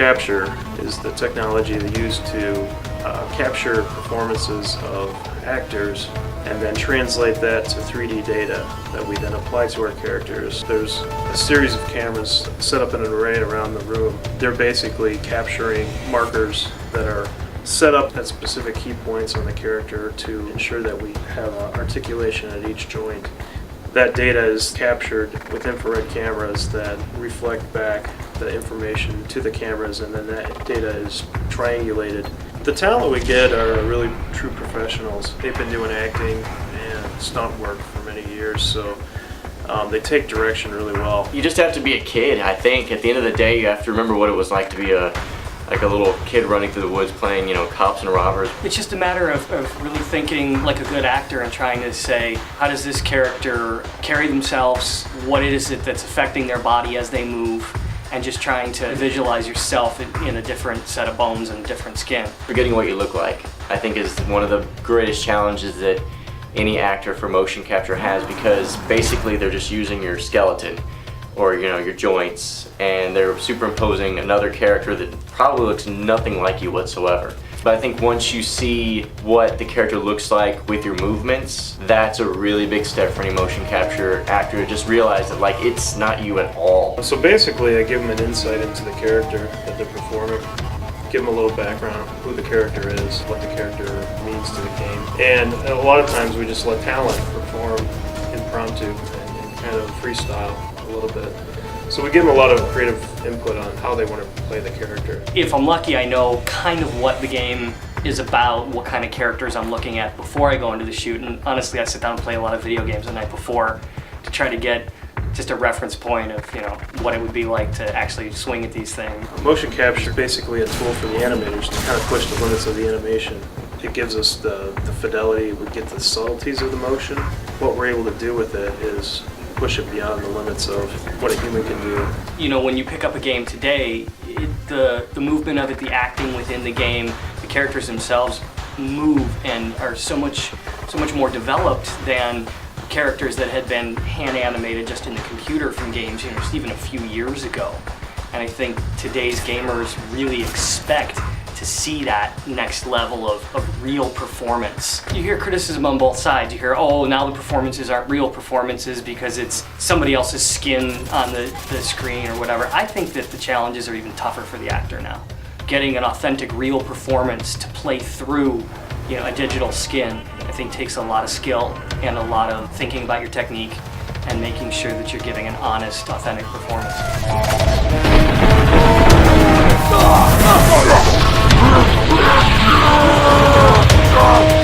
capture is the technology they use to capture performances of actors and then translate that to 3D data that we then apply to our characters. There's a series of cameras set up in an array around the room. They're basically capturing markers that are set up at specific key points on the character to ensure that we have articulation at each joint. That data is captured with infrared cameras that reflect back the information to the cameras, and then that data is triangulated. The talent we get are really true professionals. They've been doing acting and stunt work for many years, so they take direction really well. You just have to be a kid, I think. At the end of the day, you have to remember what it was like to be a little kid running through the woods playing, cops and robbers. It's just a matter of really thinking like a good actor and trying to say, how does this character carry themselves? What is it that's affecting their body as they move? And just trying to visualize yourself in a different set of bones and different skin. Forgetting what you look like, I think, is one of the greatest challenges that any actor for motion capture has, because basically they're just using your skeleton or your joints, and they're superimposing another character that probably looks nothing like you whatsoever. But I think once you see what the character looks like with your movements, that's a really big step for any motion capture actor to just realize that it's not you at all. So basically I give them an insight into the character that they're performing, give them a little background on who the character is, what the character means to the game. And a lot of times we just let talent perform impromptu and kind of freestyle a little bit. So we give them a lot of creative input on how they want to play the character. If I'm lucky, I know kind of what the game is about, what kind of characters I'm looking at before I go into the shoot. And honestly, I sit down and play a lot of video games the night before to try to get just a reference point of what it would be like to actually swing at these things. Motion capture is basically a tool for the animators to kind of push the limits of the animation. It gives us the fidelity, we get the subtleties of the motion. What we're able to do with it is push it beyond the limits of what a human can do. When you pick up a game today, the movement of it, the acting within the game, the characters themselves move and are so much more developed than characters that had been hand animated just in the computer from games, just even a few years ago. And I think today's gamers really expect to see that next level of real performance. You hear criticism on both sides. You hear, oh, now the performances aren't real performances because it's somebody else's skin on the screen or whatever. I think that the challenges are even tougher for the actor now. Getting an authentic, real performance to play through a digital skin, I think takes a lot of skill and a lot of thinking about your technique and making sure that you're giving an honest, authentic performance. Oh!